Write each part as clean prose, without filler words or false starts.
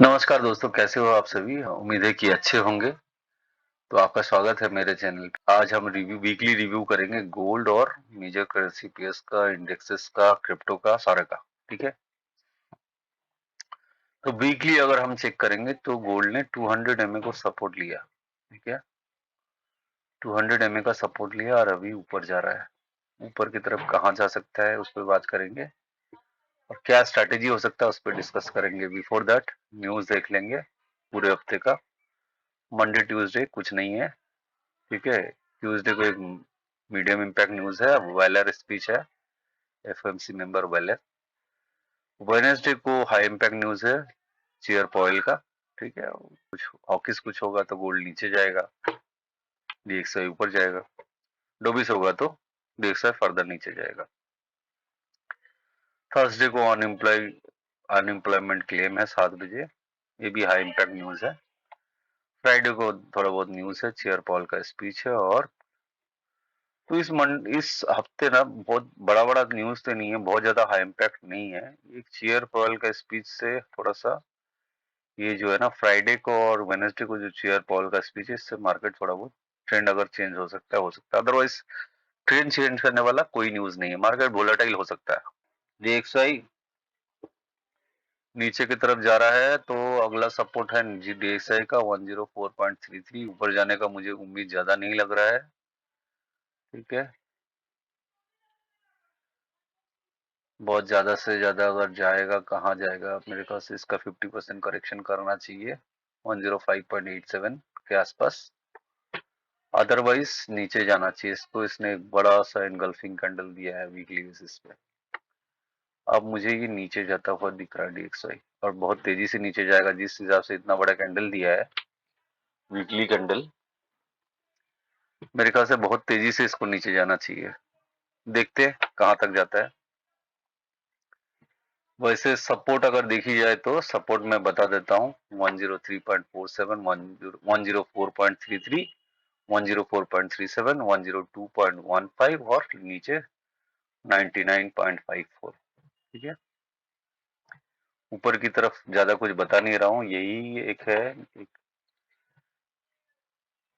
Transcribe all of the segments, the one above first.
नमस्कार दोस्तों, कैसे हो आप सभी? उम्मीद है कि अच्छे होंगे। तो आपका स्वागत है मेरे चैनल पे। आज हम वीकली रिव्यू करेंगे गोल्ड और मेजर करेंसी पेयर्स का, इंडेक्सेस का, क्रिप्टो का, सारे का। ठीक है? तो वीकली अगर हम चेक करेंगे तो गोल्ड ने 200 एमए को सपोर्ट लिया। ठीक है? 200 एमए का सपोर्ट लिया और अभी ऊपर जा रहा है। ऊपर की तरफ कहाँ जा सकता है उस पर बात करेंगे और क्या स्ट्रैटेजी हो सकता है उस पर डिस्कस करेंगे। बिफोर दैट न्यूज देख लेंगे पूरे हफ्ते का। मंडे ट्यूसडे कुछ नहीं है। ठीक है, ट्यूसडे को एक मीडियम इम्पैक्ट न्यूज है, वेलर स्पीच है, एफएमसी मेंबर वेलर। वेडनेसडे को हाई इम्पैक्ट न्यूज है, चेयर पॉयल का। ठीक है, कुछ हॉकिस कुछ होगा तो गोल्ड नीचे जाएगा, डीएक्सआई ऊपर जाएगा। डोबिस होगा तो डीएक्सआई फर्दर नीचे जाएगा। थर्सडे को अनएम्प्लॉयमेंट क्लेम है 7 बजे, ये भी हाई इम्पैक्ट न्यूज है। फ्राइडे को थोड़ा बहुत न्यूज है, चेयर पॉल का स्पीच है। और तो इस हफ्ते ना बहुत बड़ा बड़ा न्यूज तो नहीं है, बहुत ज्यादा हाई इम्पैक्ट नहीं है। एक चेयर पॉल का स्पीच से थोड़ा सा ये जो है ना, फ्राइडे को और वेनेसडे को जो चेयर पॉल का स्पीच है, इससे मार्केट थोड़ा बहुत ट्रेंड अगर चेंज हो सकता है, हो सकता है। अदरवाइज ट्रेंड चेंज करने वाला कोई न्यूज नहीं है, मार्केट वोलेटाइल हो सकता है। डीएक्सआई नीचे की तरफ जा रहा है तो अगला सपोर्ट है जी डीएक्सआई का 104.33। ऊपर जाने का मुझे उम्मीद ज्यादा नहीं लग रहा है। ठीक है, बहुत ज़्यादा से ज़्यादा अगर जाएगा, कहाँ जाएगा? मेरे ख्याल से इसका 50% करेक्शन करना चाहिए 105.87 के आसपास। अदरवाइज नीचे जाना चाहिए इसको। इसने एक बड़ा सा एनगल्फिंग कैंडल दिया है वीकली बेसिस पे। अब मुझे ये नीचे जाता हुआ दिख रहा है डीएक्सआई, और बहुत तेजी से नीचे जाएगा। जिस हिसाब से इतना बड़ा कैंडल दिया है, वीकली कैंडल, मेरे ख्याल से बहुत तेजी से इसको नीचे जाना चाहिए। देखते हैं कहाँ तक जाता है। वैसे सपोर्ट अगर देखी जाए तो सपोर्ट मैं बता देता हूँ, 103.47, 104.33, 104.37, 102.15 और नीचे 99.54। ठीक है, ऊपर की तरफ ज्यादा कुछ बता नहीं रहा हूँ, यही एक है। एक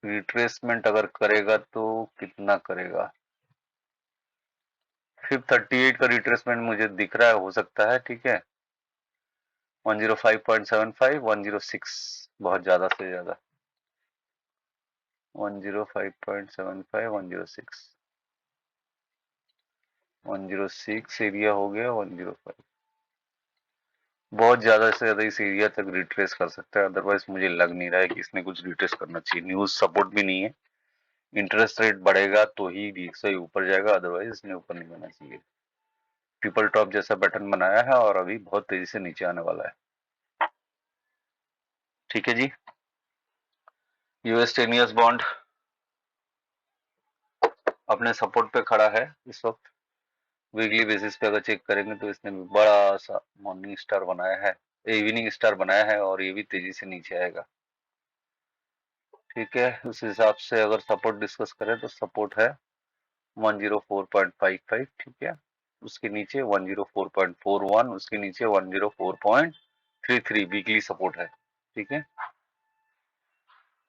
रिट्रेसमेंट अगर करेगा तो कितना करेगा? 538 का रिट्रेसमेंट मुझे दिख रहा है, हो सकता है। ठीक है, 105.75, 106, बहुत ज्यादा से ज्यादा 105.75, 106, 106 एरिया हो गया, 105। बहुत ज्यादा से ज्यादा इस एरिया तक रिट्रेस कर सकता है। अदरवाइज मुझे लग नहीं रहा है कि इसने कुछ रिट्रेस करना चाहिए। न्यूज सपोर्ट भी नहीं है। इंटरेस्ट रेट बढ़ेगा तो ही डीएक्सआई ऊपर जाएगा, अदरवाइज इसने ऊपर नहीं जाना चाहिए। ट्रिपल टॉप जैसा पैटर्न बनाया है और अभी बहुत तेजी से नीचे आने वाला है। ठीक है जी, यूएस 10 ईयर्स बॉन्ड अपने सपोर्ट पे खड़ा है इस वक्त। वीकली बेसिस पे अगर चेक करेंगे तो इसने बड़ा सा मॉर्निंग स्टार बनाया है, इवनिंग स्टार बनाया है, और ये भी तेजी से नीचे आएगा। ठीक है, उस हिसाब से अगर सपोर्ट डिस्कस करें तो सपोर्ट है 104.55। ठीक है, उसके नीचे 104.41, उसके नीचे 104.33 वीकली सपोर्ट है। ठीक है,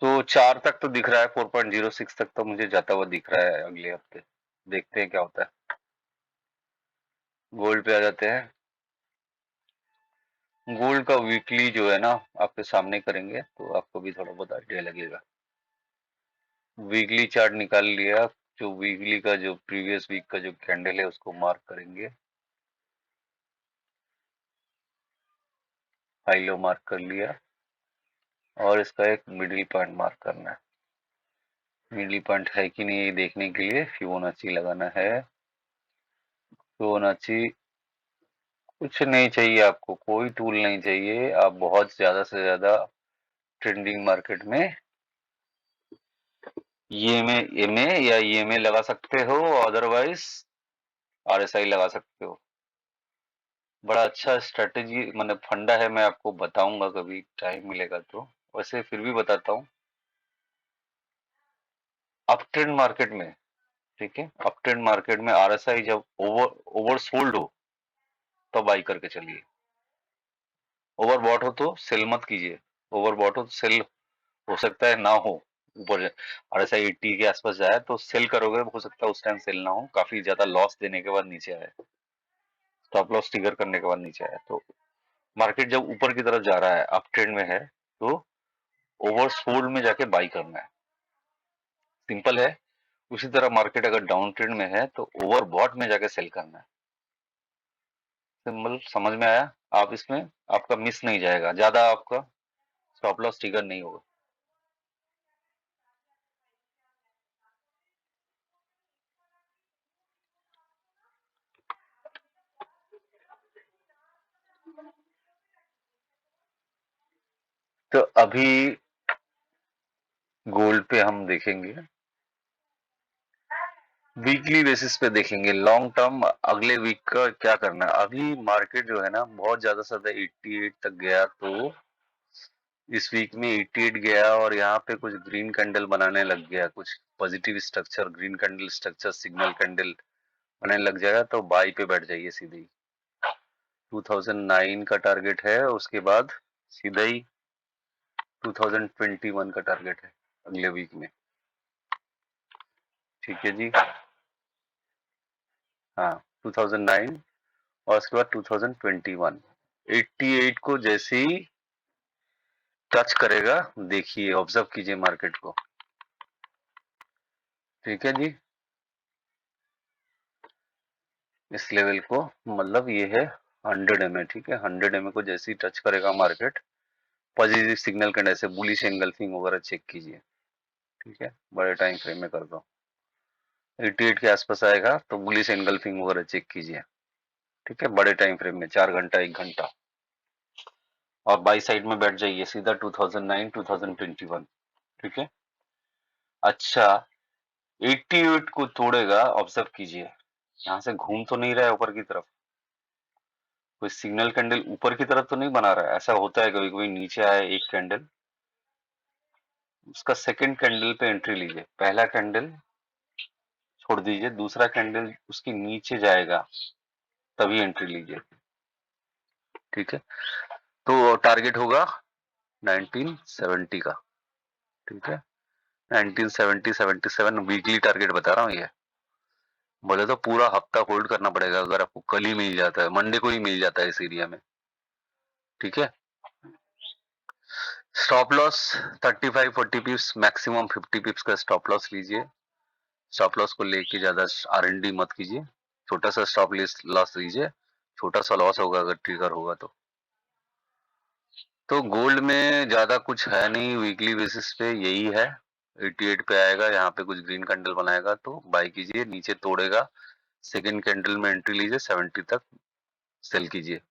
तो 4 तक तो दिख रहा है, 4.06 तक तो मुझे जाता हुआ दिख रहा है अगले हफ्ते। देखते हैं क्या होता है। गोल्ड पे आ जाते हैं। गोल्ड का वीकली जो है ना, आपके सामने करेंगे तो आपको भी थोड़ा बहुत आइडिया लगेगा। वीकली चार्ट निकाल लिया, जो वीकली का जो प्रीवियस वीक का जो कैंडल है उसको मार्क करेंगे। हाई लो मार्क कर लिया और इसका एक मिडिल पॉइंट मार्क करना है। मिडिल पॉइंट है कि नहीं ये देखने के लिए फिबोनाची लगाना है। फिबोनाची कुछ नहीं चाहिए आपको, कोई टूल नहीं चाहिए। आप बहुत ज्यादा से ज्यादा ट्रेंडिंग मार्केट में ईएमए या ईएमए लगा सकते हो, अदरवाइज आरएसआई लगा सकते हो। बड़ा अच्छा स्ट्रेटेजी मतलब फंडा है, मैं आपको बताऊंगा कभी टाइम मिलेगा तो। वैसे फिर भी बताता हूँ। अप ट्रेंड मार्केट में, ठीक है, अप ट्रेंड मार्केट में आरएसआई जब ओवर सोल्ड हो तब बाई करके चलिए। ओवरबॉट हो तो सेल मत कीजिए, ओवरबॉट हो तो सेल हो सकता है ना हो ऊपर, और ऐसा 80 के आसपास जाए तो सेल करोगे, हो सकता है उस टाइम सेल ना हो, काफी ज्यादा लॉस देने के बाद नीचे आए, स्टॉप लॉस ट्रिगर करने के बाद नीचे आए। तो मार्केट जब ऊपर की तरफ जा रहा है, अप ट्रेंड में है, तो ओवरसोल्ड में जाके बाई करना है, सिंपल है। उसी तरह मार्केट अगर डाउन ट्रेंड में है तो ओवरबॉट में जाके सेल करना है। सिंपल, समझ में आया? आप इसमें आपका मिस नहीं जाएगा, ज्यादा आपका स्टॉप लॉस ट्रिगर नहीं होगा। तो अभी गोल्ड पे हम देखेंगे, वीकली बेसिस पे देखेंगे, लॉन्ग टर्म अगले वीक का क्या करना है। अभी मार्केट जो है ना बहुत ज्यादा 88 तक गया, तो इस वीक में 88 गया और यहाँ पे कुछ ग्रीन कैंडल बनाने लग गया, कुछ positive structure, green candle structure, signal candle बनाने लग जाएगा, तो बाई पे बैठ जाइए सीधे ही। 2009 का टारगेट है, उसके बाद सीधा ही 2021 का टारगेट है अगले वीक में। ठीक है जी, हाँ 2009 और उसके बाद 2021। 88 को जैसे ही टच करेगा, देखिए ऑब्जर्व कीजिए मार्केट को। ठीक है जी, इस लेवल को, मतलब ये है 100 एमए। ठीक है, 100 एमए को जैसे ही टच करेगा मार्केट, पॉजिटिव सिग्नल कैंडल से बुलिश एंगल्फिंग वगैरह चेक कीजिए। ठीक है, बड़े टाइम फ्रेम में कर दो, 88 के आसपास आएगा तो बुलिश एंगल्फिंग वगैरह चेक कीजिए। ठीक है, बड़े टाइम फ्रेम में 4 घंटा 1 घंटा, और बाई साइड में बैठ जाइए सीधा 2009 2021। ठीक है, अच्छा 88 को तोड़ेगा, ऑब्जर्व कीजिए, यहाँ से घूम तो नहीं रहा है ऊपर की तरफ, कोई सिग्नल कैंडल ऊपर की तरफ तो नहीं बना रहा है। ऐसा होता है कभी कभी, नीचे आए एक कैंडल, उसका सेकंड कैंडल पे एंट्री लीजिए, पहला कैंडल छोड़ दीजिए, दूसरा कैंडल उसके नीचे जाएगा तभी एंट्री लीजिए। ठीक है, तो टारगेट होगा 1970 का। ठीक है, 1970 77 वीकली टारगेट बता रहा हूँ ये। बोले तो पूरा हफ्ता होल्ड करना पड़ेगा, अगर आपको कल ही मिल जाता है, मंडे को ही मिल जाता है इस एरिया में। ठीक है, स्टॉप लॉस 35-40 पिप्स, मैक्सिमम 50 पिप्स का स्टॉप लॉस लीजिए। स्टॉप लॉस को लेके ज्यादा आरएनडी मत कीजिए, छोटा सा स्टॉप लॉस लीजिए, छोटा सा लॉस होगा अगर ट्रिगर होगा तो गोल्ड में ज्यादा कुछ है नहीं, वीकली बेसिस पे यही है। 88 पे आएगा, यहाँ पे कुछ ग्रीन कैंडल बनाएगा तो बाय कीजिए, नीचे तोड़ेगा सेकंड कैंडल में एंट्री लीजिए, 70 तक सेल कीजिए।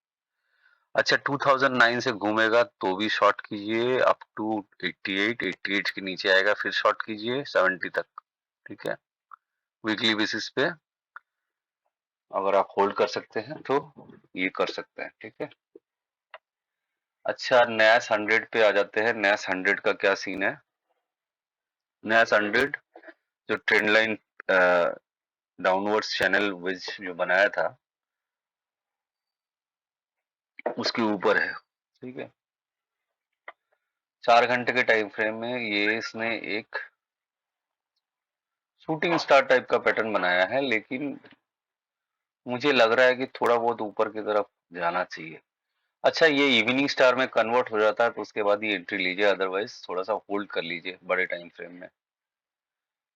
अच्छा 2009 से घूमेगा तो भी शॉर्ट कीजिए अप टू 88, 88 के नीचे आएगा फिर शॉर्ट कीजिए 70 तक। ठीक है, वीकली बेसिस पे अगर आप होल्ड कर सकते हैं तो ये कर सकते हैं। ठीक है, अच्छा नैस 100 पे आ जाते हैं। नैस 100 का क्या सीन है? नैस 100 जो trend line downwards channel which जो बनाया था उसके ऊपर है। ठीक है, 4 घंटे के टाइम फ्रेम में ये इसने एक शूटिंग स्टार टाइप का पैटर्न बनाया है, लेकिन मुझे लग रहा है कि थोड़ा बहुत ऊपर की तरफ जाना चाहिए। अच्छा ये इवनिंग स्टार में कन्वर्ट हो जाता है तो उसके बाद ही एंट्री लीजिए, अदरवाइज थोड़ा सा होल्ड कर लीजिए बड़े टाइम फ्रेम में,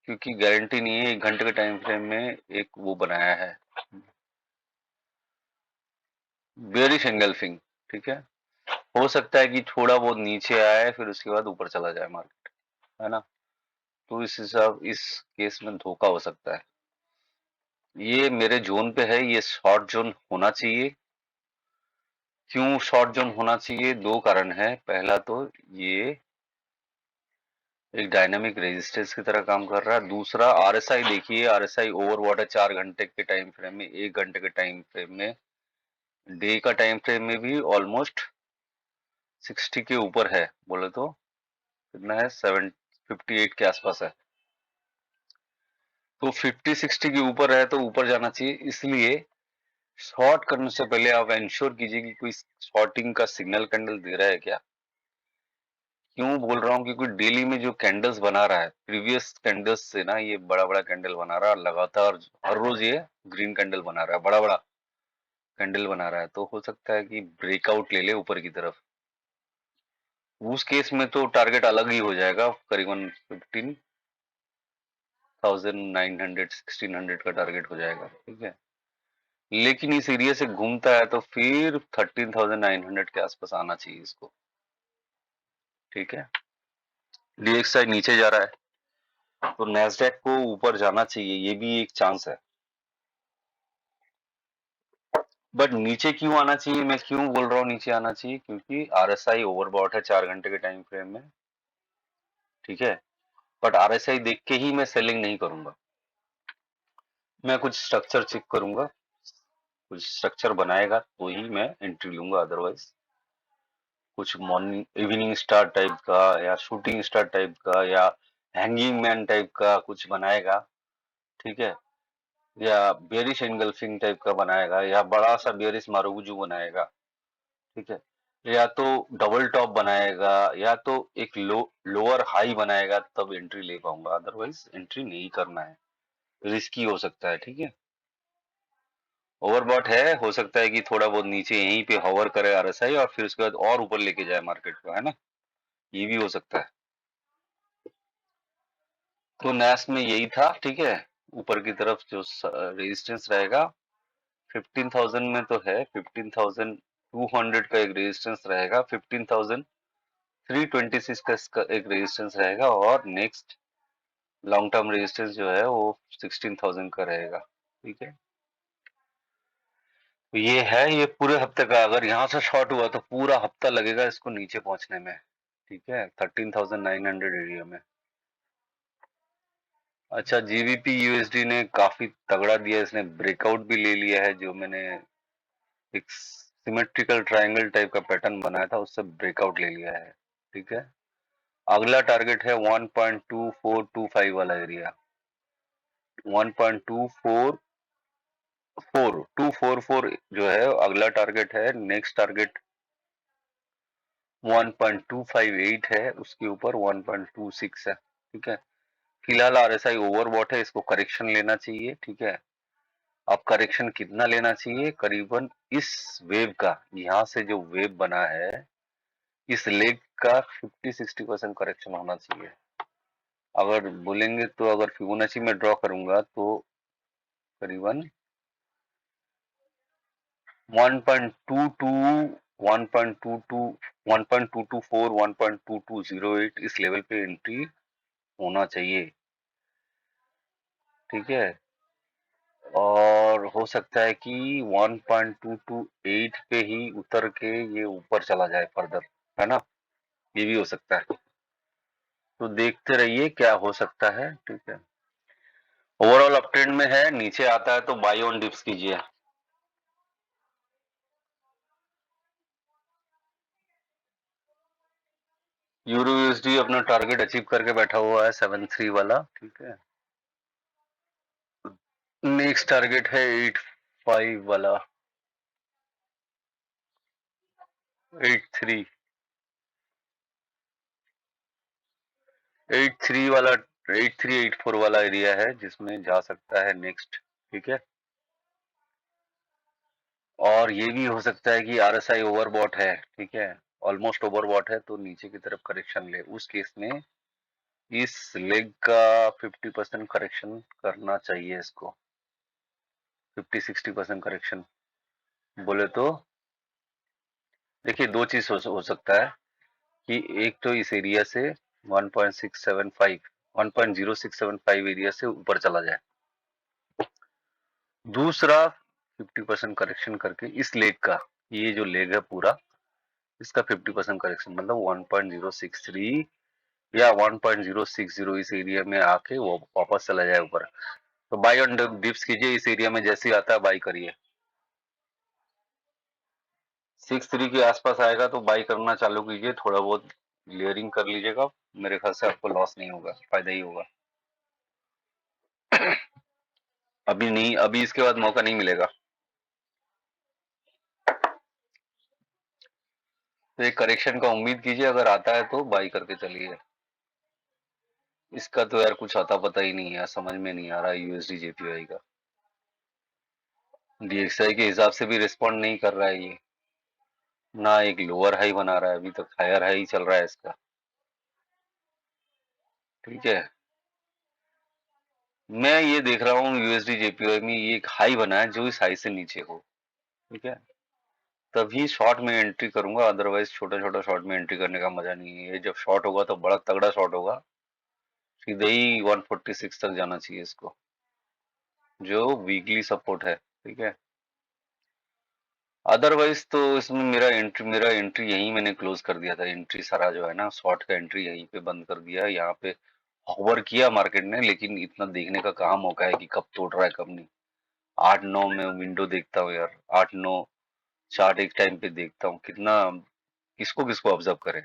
क्योंकि गारंटी नहीं है 1 घंटे के टाइम फ्रेम में एक वो बनाया है बेयरिश एंगल्फिंग। ठीक है, हो सकता है कि थोड़ा बहुत नीचे आए फिर उसके बाद ऊपर चला जाए मार्केट, है ना? तो इस हिसाब, इस केस में धोखा हो सकता है। ये मेरे जोन पे है, ये शॉर्ट जोन होना चाहिए। क्यों शॉर्ट जोन होना चाहिए? 2 कारण है। पहला तो ये एक डायनामिक रेजिस्टेंस की तरह काम कर रहा है, दूसरा आरएसआई देखिए, आरएसआई ओवरबॉट है 4 घंटे के टाइम फ्रेम में, 1 घंटे के टाइम फ्रेम में, डे का टाइम फ्रेम में भी ऑलमोस्ट 60 के ऊपर है, बोले तो कितना है, 758 के आसपास है। तो 50-60 के ऊपर है तो ऊपर जाना चाहिए, इसलिए शॉर्ट करने से पहले आप इंश्योर कीजिए कि कोई शॉर्टिंग का सिग्नल कैंडल दे रहा है क्या। क्यों बोल रहा हूँ, क्योंकि डेली में जो कैंडल्स बना रहा है प्रीवियस कैंडल्स से ना, ये बड़ा बड़ा कैंडल बना रहा है लगातार, हर रोज ये ग्रीन कैंडल बना रहा है, बड़ा बड़ा कैंडल बना रहा है, तो हो सकता है कि ब्रेकआउट ले ले ऊपर की तरफ। उस केस में तो टारगेट अलग ही हो जाएगा, करीबन 15,900 1600 का टारगेट हो जाएगा, ठीक है। लेकिन इस एरिया से घूमता है तो फिर 13,900 के आसपास आना चाहिए इसको, ठीक है। डीएक्सआई नीचे जा रहा है तो नैस्डैक को ऊपर जाना चाहिए, ये भी एक चांस है। बट नीचे क्यों आना चाहिए, मैं क्यों बोल रहा हूँ नीचे आना चाहिए, क्योंकि आरएसआई ओवरबॉट है 4 घंटे के टाइम फ्रेम में, ठीक है। बट आरएसआई देख के ही मैं सेलिंग नहीं करूंगा, मैं कुछ स्ट्रक्चर चेक करूंगा, कुछ स्ट्रक्चर बनाएगा तो ही मैं एंट्री लूंगा, अदरवाइज कुछ मॉर्निंग इवनिंग स्टार टाइप का या शूटिंग स्टार टाइप का या हैंगिंग मैन टाइप का कुछ बनाएगा, ठीक है, या बेरिश एंगल्फिंग टाइप का बनाएगा या बड़ा सा बेरिश मारुगुजू बनाएगा, ठीक है, या तो डबल टॉप बनाएगा या तो एक लोअर हाई बनाएगा, तब एंट्री ले पाऊंगा, अदरवाइज एंट्री नहीं करना है, रिस्की हो सकता है, ठीक है। ओवरबॉट है, हो सकता है कि थोड़ा बहुत नीचे यहीं पे हॉवर करे आरएसआई और फिर उसके बाद और ऊपर लेके जाए मार्केट को, है ना, ये भी हो सकता है। तो नैस में यही था, ठीक है। ऊपर की तरफ जो रेजिस्टेंस रहेगा 15,000 में तो है, 15,200 का एक रेजिस्टेंस रहेगा, 15,326 का इसका एक रेजिस्टेंस रहेगा और नेक्स्ट लॉन्ग टर्म रेजिस्टेंस जो है वो 16,000 का रहेगा, ठीक है। तो ये है, ये पूरे हफ्ते का, अगर यहाँ से शॉर्ट हुआ तो पूरा हफ्ता लगेगा इसको नीचे पहुंचने में, ठीक है, 13,900 एरिया में। अच्छा, जीबीपी यूएसडी ने काफी तगड़ा दिया, इसने ब्रेकआउट भी ले लिया है, जो मैंने एक सिमेट्रिकल ट्रायंगल टाइप का पैटर्न बनाया था उससे ब्रेकआउट ले लिया है, ठीक है। अगला टारगेट है 1.2425 वाला एरिया, 1.244 जो है अगला टारगेट है। नेक्स्ट टारगेट 1.258 है, उसके ऊपर 1.26 है, ठीक है। फिलहाल आरएसआई ओवरबॉट है, इसको करेक्शन लेना चाहिए, ठीक है। अब करेक्शन कितना लेना चाहिए, करीबन इस वेव का, यहाँ से जो वेव बना है इस लेग का 50-60% करेक्शन होना चाहिए। अगर बोलेंगे तो अगर फिबोनाची में ड्रॉ करूंगा तो करीबन 1.22 1.22 1.224 1.2208 इस लेवल पे एंट्री होना चाहिए, ठीक है। और हो सकता है कि 1.228 पे ही उतर के ये ऊपर चला जाए फर्दर, है ना, ये भी हो सकता है। तो देखते रहिए क्या हो सकता है, ठीक है। ओवरऑल अपट्रेंड में है, नीचे आता है तो बाई ऑन डिप्स कीजिए। यूरो यूएसडी अपना टारगेट अचीव करके बैठा हुआ है 73 वाला, ठीक है। नेक्स्ट टारगेट है 85 वाला, 83 83 वाला, 8384 वाला एरिया है जिसमें जा सकता है नेक्स्ट, ठीक है। और ये भी हो सकता है कि आरएसआई ओवरबॉट है, ठीक है, ऑलमोस्ट ओवरबॉट है, तो नीचे की तरफ करेक्शन ले, उस केस में इस लेग का 50% करेक्शन करना चाहिए इसको, 50-60% करेक्शन बोले तो। देखिए दो चीज हो सकता है कि एक तो इस एरिया से 1.675 1.0675 एरिया से ऊपर चला जाए, दूसरा 50% करेक्शन करके इस लेग का, ये जो लेग है पूरा इसका 50% करेक्शन, मतलब 1.063 या 1.060 इस एरिया में आके वो वापस चला जाए ऊपर, तो बाई ऑन डिप्स कीजिए, इस एरिया में जैसे ही आता है बाई करिए। 6.3 के आसपास आएगा तो बाई करना चालू कीजिए, थोड़ा बहुत क्लियरिंग कर लीजिएगा, मेरे ख्याल से आपको लॉस नहीं होगा, फायदा ही होगा। अभी नहीं, अभी इसके बाद मौका नहीं मिलेगा। तो एक करेक्शन का उम्मीद कीजिए, अगर आता है तो बाई करके चलिए। इसका तो यार कुछ आता पता ही नहीं है, समझ में नहीं आ रहा यूएसडी जेपीवाई का। डीएक्सआई के हिसाब से भी रिस्पॉन्ड नहीं कर रहा है ये, ना एक लोअर हाई बना रहा है, अभी तक हायर हाई चल रहा है इसका। ठीक है, मैं ये देख रहा हूँ यूएसडी जेपीवाई में ये एक हाई बना है जो इस हाई से नीचे हो। ठीक है, तभी शॉर्ट में एंट्री करूंगा, अदरवाइज छोटा छोटा शॉर्ट में एंट्री करने का मजा नहीं है। ये जब शॉर्ट होगा तो बड़ा तगड़ा शॉर्ट होगा, सीधे ही 146 तक जाना चाहिए इसको, जो वीकली सपोर्ट है। ठीक है, अदरवाइज तो इसमें मेरा एंट्री यहीं मैंने क्लोज कर दिया था। एंट्री सारा जो है ना, शॉर्ट का एंट्री यहीं पे बंद कर दिया। यहाँ पे होवर किया मार्केट ने, लेकिन इतना देखने का कहाँ मौका है कि कब तोड़ रहा है कब नहीं। 8-9 में विंडो देखता हूँ यार, 8-9 चार्ट एक टाइम पे देखता हूँ, कितना किसको किसको ऑब्जर्व करें।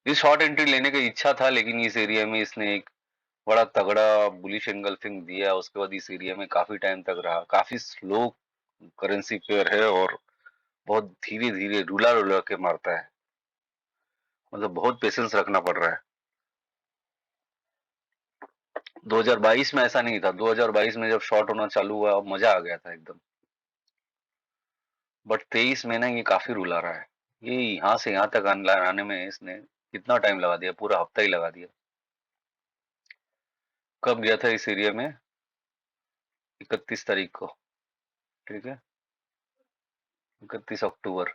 इस शॉर्ट एंट्री लेने की इच्छा था, लेकिन इस एरिया में इसने एक बड़ा तगड़ा बुलिश एंगल्फिंग दिया। उसके बाद इस एरिया में काफी टाइम तक रहा। काफी स्लो करेंसी पेयर है और बहुत धीरे धीरे रुला रुला के मारता है, मतलब बहुत पेशेंस रखना पड़ रहा है। 2022 में ऐसा नहीं था। 2022 में जब शॉर्ट होना चालू हुआ मजा आ गया था एकदम, बट 23 में ना ये काफी रुला रहा है। ये यहाँ से यहाँ तक आने में इसने कितना टाइम लगा दिया, पूरा हफ्ता ही लगा दिया। कब गया था इस एरिया में? 31 तारीख को। ठीक है, 31 अक्टूबर।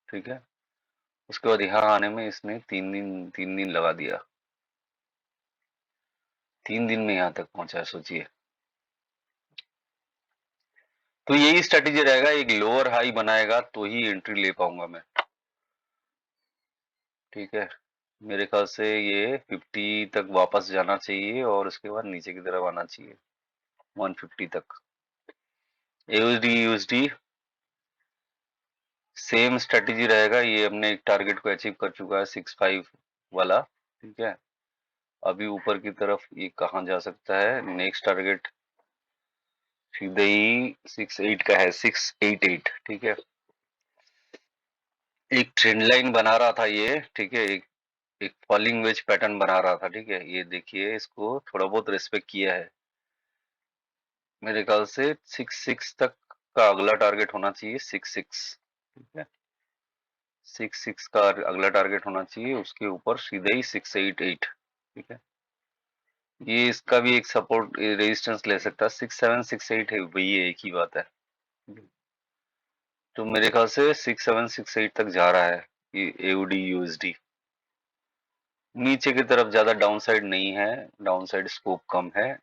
ठीक है, उसके बाद यहाँ आने में इसने 3 दिन लगा दिया। 3 दिन में यहाँ तक पहुंचा है, सोचिए। तो यही स्ट्रेटेजी रहेगा, एक लोअर हाई बनाएगा तो ही एंट्री ले पाऊंगा मैं। ठीक है, मेरे ख्याल से ये 50 तक वापस जाना चाहिए और उसके बाद नीचे की तरफ आना चाहिए 150 तक। यूएसडी सेम स्ट्रेटेजी रहेगा। ये हमने एक टारगेट को अचीव कर चुका है 65 वाला। ठीक है, अभी ऊपर की तरफ ये कहाँ जा सकता है? नेक्स्ट टारगेट सीधे ही 68 का है, 688। ठीक है, एक ट्रेंड लाइन बना रहा था ये। ठीक है, एक फॉलिंग वेज पैटर्न बना रहा था। ठीक है, ये देखिए, इसको थोड़ा बहुत रेस्पेक्ट किया है। मेरे ख्याल से 66 तक का अगला टारगेट होना चाहिए 66। ठीक है, 66 का अगला टारगेट होना चाहिए, उसके ऊपर सीधे ही 688। ठीक है, ये इसका भी एक सपोर्ट रेजिस्टेंस ले सकता है। 6768 है, वही है, एक ही बात है। तो मेरे ख्याल से 6768 तक जा रहा है ये एओडी यूएसडी। नीचे की तरफ ज्यादा डाउन साइड नहीं है, डाउन साइड स्कोप कम है।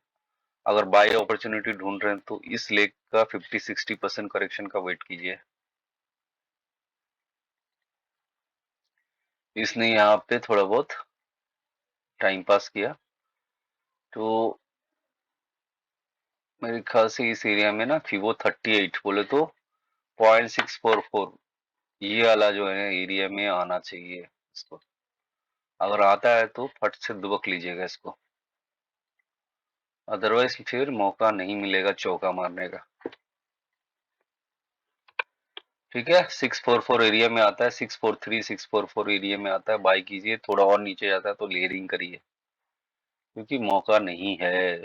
अगर बाय अपॉर्चुनिटी ढूंढ रहे हैं तो इस लेग का 50-60% करेक्शन का वेट कीजिए। इसने यहाँ पे थोड़ा बहुत टाइम पास किया, तो मेरे ख्याल से इस एरिया में ना फिबो 38 बोले तो 0.644, ये वाला जो है एरिया में आना चाहिए इसको। अगर आता है तो फट से दुबक लीजिएगा इसको, अदरवाइज फिर मौका नहीं मिलेगा चौका मारने का। ठीक है, 644 एरिया में आता है, 643 644 एरिया में आता है, बाई कीजिए। थोड़ा और नीचे जाता है तो लेयरिंग करिए, क्योंकि मौका नहीं है।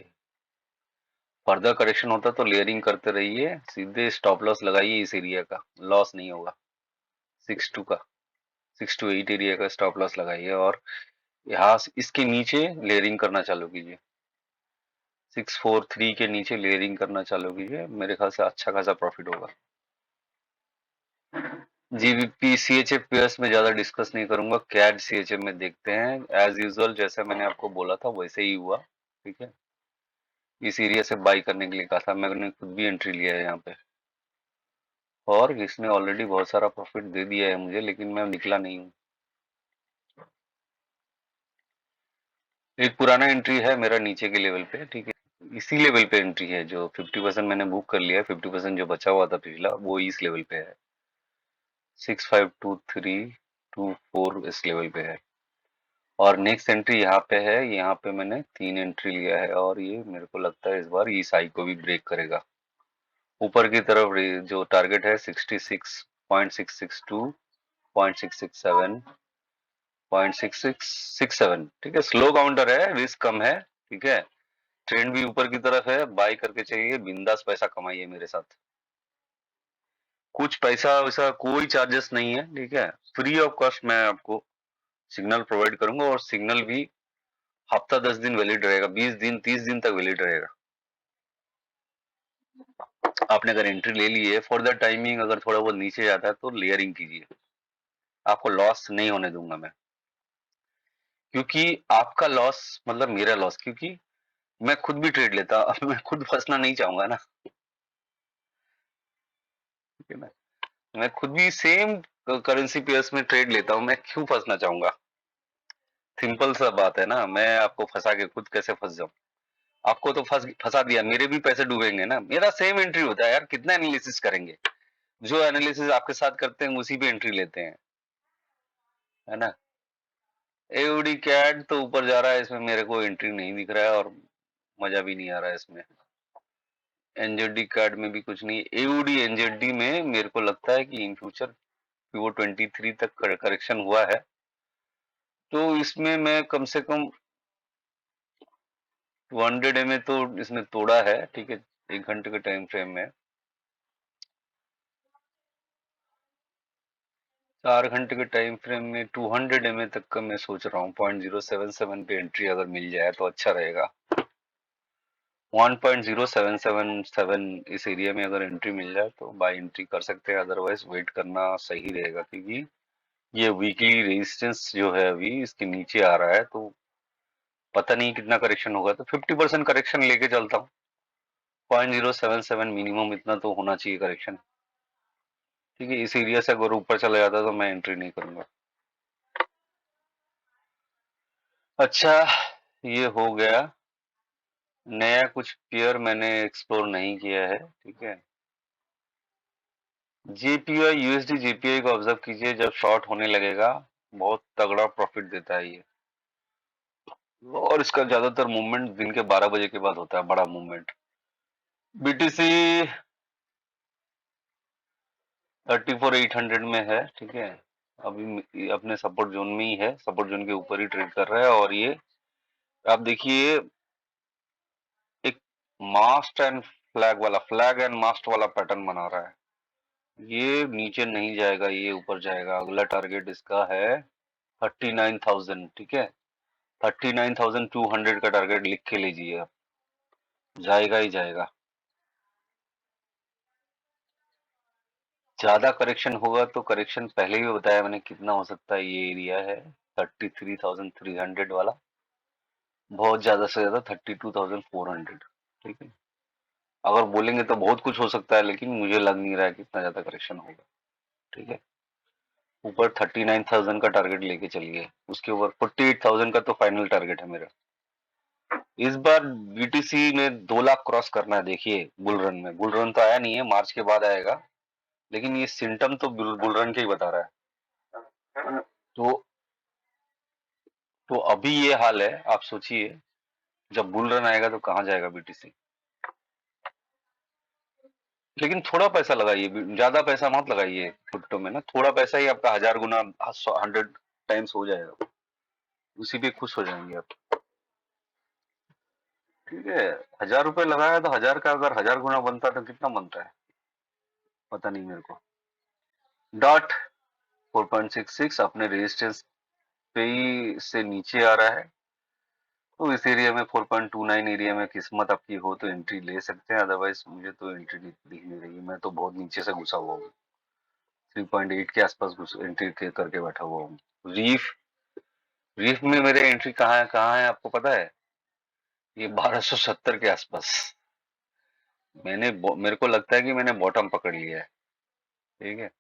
फर्दर करेक्शन होता तो लेयरिंग करते रहिए, सीधे स्टॉप लॉस लगाइए इस एरिया का, लॉस नहीं होगा। 62 का, 6 to 8 एरिया का स्टॉप लॉस लगाइए और यहाँ इसके नीचे लेयरिंग करना चालू कीजिए। 643 के नीचे लेयरिंग करना चालू कीजिए, मेरे ख्याल से अच्छा खासा प्रॉफिट होगा। जीबीपी सीएचएफ पेयर्स में ज्यादा डिस्कस नहीं करूंगा, कैड सीएचएफ में देखते हैं। एज यूजुअल जैसा मैंने आपको बोला था वैसे ही हुआ। ठीक है, इस एरिया से बाई करने के लिए कहा था, मैंने खुद भी एंट्री लिया है यहाँ पे, और इसने ऑलरेडी बहुत सारा प्रॉफिट दे दिया है मुझे, लेकिन मैं निकला नहीं हूँ। एक पुराना एंट्री है मेरा नीचे के लेवल पे। ठीक है, इसी लेवल पे एंट्री है, जो 50% मैंने बुक कर लिया है, 50% जो बचा हुआ था पिछला वो इस लेवल पे है, 652324 इस लेवल पे है। और नेक्स्ट एंट्री यहाँ पे है, यहाँ पे मैंने 3 एंट्री लिया है और ये मेरे को लगता है इस बार इस हाई को भी ब्रेक करेगा। ऊपर की तरफ जो टारगेट है 66 0.662, 0.667, 0.6667, ठीक है। स्लो काउंटर है, रिस्क कम है, ठीक है। ट्रेंड भी ऊपर की तरफ है, बाय करके चाहिए, बिंदास पैसा कमाइए मेरे साथ। कुछ पैसा वैसा कोई चार्जेस नहीं है, ठीक है। फ्री ऑफ कॉस्ट मैं आपको सिग्नल प्रोवाइड करूंगा, और सिग्नल भी हफ्ता 10 दिन वैलिड रहेगा, 20 दिन 30 दिन तक वैलिड रहेगा। आपने अगर एंट्री ले ली है, फॉर द टाइमिंग अगर थोड़ा बहुत नीचे जाता है तो लेयरिंग कीजिए, आपको लॉस नहीं होने दूंगा मैं, क्योंकि आपका लॉस मतलब मेरा लॉस, क्योंकि मैं खुद भी ट्रेड लेता, अब मैं खुद फंसना नहीं चाहूंगा ना, ठीक है ना। मैं खुद भी सेम करेंसी पेयर्स में ट्रेड लेता हूं, मैं क्यों फंसना चाहूंगा। सिंपल सा बात है ना, मैं आपको फंसा के खुद कैसे फंस जाऊं। आपको तो फंसा दिया, मेरे भी पैसे डूबेंगे ना, मेरा सेम एंट्री होता है यार, कितना एनालिसिस करेंगे। जो एनालिसिस आपके साथ करते हैं उसी पे एंट्री लेते हैं, है ना। एओडी कैट तो ऊपर जा रहा है, इसमें मेरे को एंट्री नहीं दिख रहा है, और मजा भी नहीं आ रहा है इसमें। एनजेडी कैट में भी कुछ नहीं, एओडी एनजेडी में मेरे को लगता है कि इन फ्यूचर वो 23 तक करेक्शन हुआ है, तो इसमें मैं कम से कम 200 एमए तो इसने तोड़ा है, ठीक है। 1 घंटे के टाइम फ्रेम में, 4 घंटे के टाइम फ्रेम में 200 एमए तक का मैं सोच रहा हूँ। 0.077 पे एंट्री अगर मिल जाए तो अच्छा रहेगा। 1.0777 इस एरिया में अगर एंट्री मिल जाए तो बाय एंट्री कर सकते हैं, अदरवाइज वेट करना सही रहेगा, क्योंकि ये वीकली रेजिस्टेंस जो है अभी इसके नीचे आ रहा है, तो पता नहीं कितना करेक्शन होगा, तो 50% करेक्शन लेके चलता हूँ। 0.077 मिनिमम इतना तो होना चाहिए करेक्शन, ठीक है। इस एरिया से अगर ऊपर चला जाता तो मैं एंट्री नहीं करूंगा। अच्छा, ये हो गया। नया कुछ पेयर मैंने एक्सप्लोर नहीं किया है, ठीक है। जेपीआई यूएसडी जेपीआई को ऑब्जर्व कीजिए, जब शॉर्ट होने लगेगा बहुत तगड़ा प्रॉफिट देता है ये, और इसका ज्यादातर मूवमेंट दिन के 12 बजे के बाद होता है, बड़ा मूवमेंट। बीटीसी 34,800 में है, ठीक है। अभी अपने सपोर्ट जोन में ही है, सपोर्ट जोन के ऊपर ही ट्रेड कर रहा है, और ये आप देखिए एक मास्ट एंड फ्लैग वाला, फ्लैग एंड मास्ट वाला पैटर्न बना रहा है। ये नीचे नहीं जाएगा, ये ऊपर जाएगा। अगला टारगेट इसका है 39,000, ठीक है। 39,200 का टारगेट लिख के लीजिए आप, जाएगा ही जाएगा। ज्यादा करेक्शन होगा तो, करेक्शन पहले भी बताया मैंने कितना हो सकता है, ये एरिया है 33,300 वाला, बहुत ज्यादा से ज्यादा 32,400, ठीक है। अगर बोलेंगे तो बहुत कुछ हो सकता है, लेकिन मुझे लग नहीं रहा है कि इतना ज्यादा करेक्शन होगा, ठीक है। ऊपर 39,000 का टारगेट लेके चलिए, उसके ऊपर 48,000 का तो फाइनल टारगेट है मेरा। इस बार बीटीसी में 2 लाख क्रॉस करना है, देखिए। बुल रन में, बुल रन तो आया नहीं है, मार्च के बाद आएगा, लेकिन ये सिम्टम तो बुल रन के ही बता रहा है। तो अभी ये हाल है, आप सोचिए जब बुल रन आएगा तो कहाँ जाएगा बीटीसी। लेकिन थोड़ा पैसा लगाइए, ज्यादा पैसा मत लगाइए क्रिप्टो में ना, थोड़ा पैसा ही आपका 1000 गुना 100 टाइम्स हो जाएगा, उसी पे खुश हो जाएंगे आप, ठीक है। 1000 रुपए लगाया तो 1000 का अगर 1000 गुना बनता तो कितना बनता है, पता नहीं मेरे को। डॉट 4.66 अपने रेजिस्टेंस पे ही से नीचे आ रहा है, तो इस एरिया में 4.29 एरिया में किस्मत आपकी हो तो एंट्री ले सकते हैं, अदरवाइज मुझे तो एंट्री दिख नहीं रही है, मैं तो बहुत नीचे से घुसा हुआ हूँ। 3.8 के आसपास घुस एंट्री करके बैठा हुआ हूँ। रीफ रीफ में मेरे एंट्री कहाँ है आपको पता है? ये 1270 के आसपास। मेरे को लगता है कि मैंने बॉटम पकड़ लिया है, ठीक है।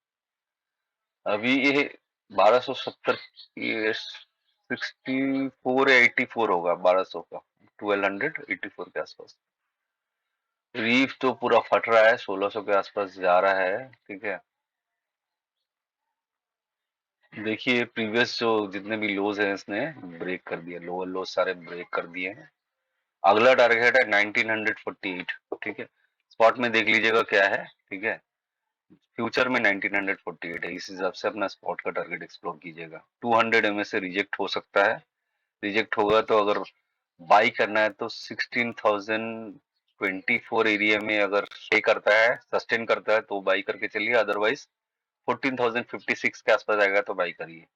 अभी ये 1270, ये 64 या 84 होगा, 1200 का 1284 के आसपास। रीफ तो पूरा फट रहा है, 1600 के आसपास जा रहा है, ठीक है। देखिए प्रीवियस जो जितने भी लोज हैं इसने ब्रेक कर दिया, लोअर लोज सारे ब्रेक कर दिए हैं। अगला टारगेट है 1948, ठीक है। स्पॉट में देख लीजिएगा क्या है, ठीक है। फ्यूचर में 1948 है, इस हिसाब से अपना स्पॉट का टारगेट एक्सप्लोर कीजिएगा। 200 एमए से रिजेक्ट हो सकता है, रिजेक्ट होगा तो अगर बाई करना है तो 16,024 एरिया में अगर स्टे करता है, सस्टेन करता है तो बाई करके चलिए, अदरवाइज 14,056 के आसपास आएगा तो बाई करिए।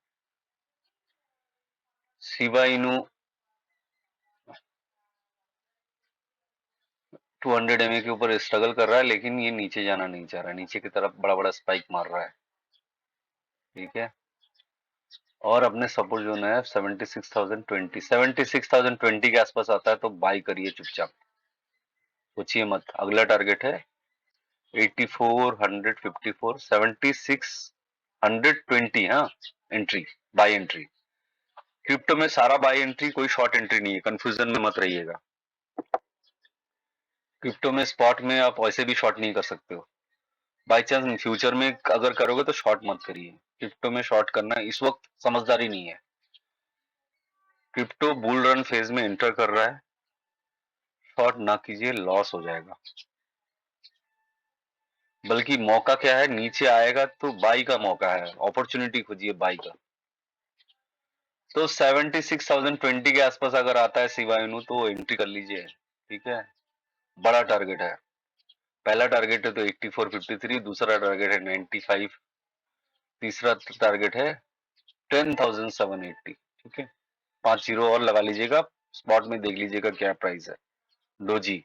शिबा इनू 200 एमए के ऊपर स्ट्रगल कर रहा है, लेकिन ये नीचे जाना नहीं चाह रहा है, नीचे की तरफ बड़ा बड़ा स्पाइक मार रहा है। ठीक है, और अपने सपोर्ट जोन है 76,020, 76,020 के आसपास आता है तो बाई करिए चुपचाप, सोचिए मत। अगला टारगेट है 84,154, 76,120। हाँ, एंट्री, बाई एंट्री। क्रिप्टो में सारा बाई एंट्री, कोई शॉर्ट एंट्री नहीं है, कंफ्यूजन में मत रहिएगा। क्रिप्टो में स्पॉट में आप वैसे भी शॉर्ट नहीं कर सकते हो, बाई चांस फ्यूचर में अगर करोगे तो शॉर्ट मत करिए। क्रिप्टो में शॉर्ट करना इस वक्त समझदारी नहीं है। क्रिप्टो बुल रन फेज में एंटर कर रहा है, शॉर्ट ना कीजिए, लॉस हो जाएगा। बल्कि मौका क्या है, नीचे आएगा तो बाई का मौका है, अपॉर्चुनिटी खोजिए बाई का। तो 76,020 के आसपास अगर आता है शिबाइनू तो एंट्री कर लीजिए। ठीक है, बड़ा टारगेट है। पहला टारगेट है तो 8453, दूसरा टारगेट है 95, तीसरा टारगेट है 10,780। ठीक है, 5 जीरो और लगा लीजिएगा, स्पॉट में देख लीजिएगा क्या प्राइस है। डोजी,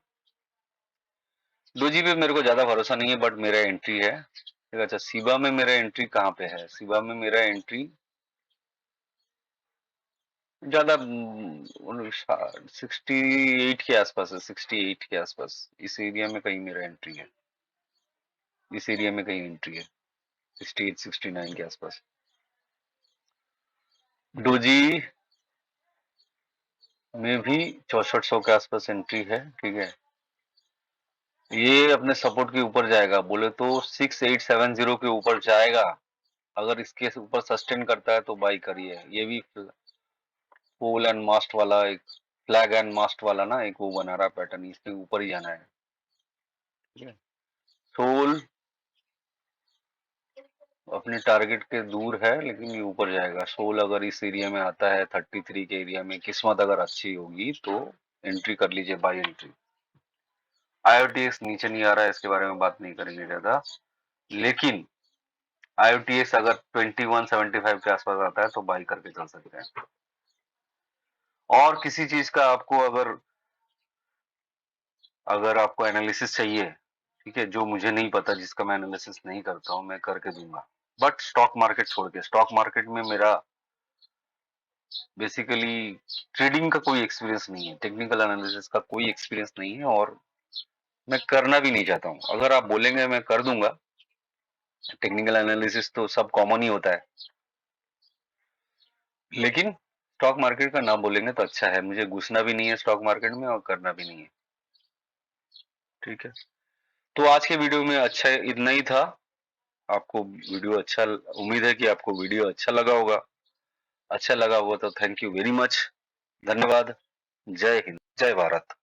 डोजी पे मेरे को ज्यादा भरोसा नहीं है, बट मेरा एंट्री है। ठीक है, अच्छा शिबा में मेरा एंट्री कहाँ पे है? शिबा में मेरा एंट्री ज्यादा 68 के आसपास है, 68 के आसपास, इस एरिया में कहीं मेरा एंट्री है, इस एरिया में कहीं एंट्री है, 68 69 के आसपास। डोजी में भी 6400 के आसपास एंट्री है। ठीक है, ये अपने सपोर्ट के ऊपर जाएगा, बोले तो 6870 के ऊपर जाएगा। अगर इसके ऊपर सस्टेन करता है तो बाई करिए। ये भी पोल एंड मास्ट वाला, एक फ्लैग एंड मास्ट वाला ना, एक वो बना रहा पैटर्न, इसके ऊपर ही जाना है। ठीक है, सोल अपने टारगेट के दूर है, लेकिन ये ऊपर जाएगा। सोल अगर इस एरिया में आता है 33 के एरिया में, किस्मत अगर अच्छी होगी तो एंट्री कर लीजिए, बाई एंट्री। आईओटीएक्स नीचे नहीं आ रहा है, इसके बारे में बात नहीं करेंगे ज्यादा, लेकिन आईओटीएक्स अगर 2175 के आसपास आता है तो बाई करके चल सकते हैं। और किसी चीज का आपको अगर अगर आपको एनालिसिस चाहिए, ठीक है, जो मुझे नहीं पता, जिसका मैं एनालिसिस नहीं करता हूं, मैं करके दूंगा। बट स्टॉक मार्केट छोड़ के, स्टॉक मार्केट में मेरा बेसिकली ट्रेडिंग का कोई एक्सपीरियंस नहीं है, टेक्निकल एनालिसिस का कोई एक्सपीरियंस नहीं है, और मैं करना भी नहीं चाहता हूं। अगर आप बोलेंगे मैं कर दूंगा, टेक्निकल एनालिसिस तो सब कॉमन ही होता है, लेकिन स्टॉक मार्केट का ना बोलेंगे तो अच्छा है। मुझे घुसना भी नहीं है स्टॉक मार्केट में और करना भी नहीं है। ठीक है, तो आज के वीडियो में अच्छा इतना ही था। आपको वीडियो अच्छा, उम्मीद है कि आपको वीडियो अच्छा लगा होगा। अच्छा लगा होगा तो थैंक यू वेरी मच, धन्यवाद। जय हिंद, जय भारत।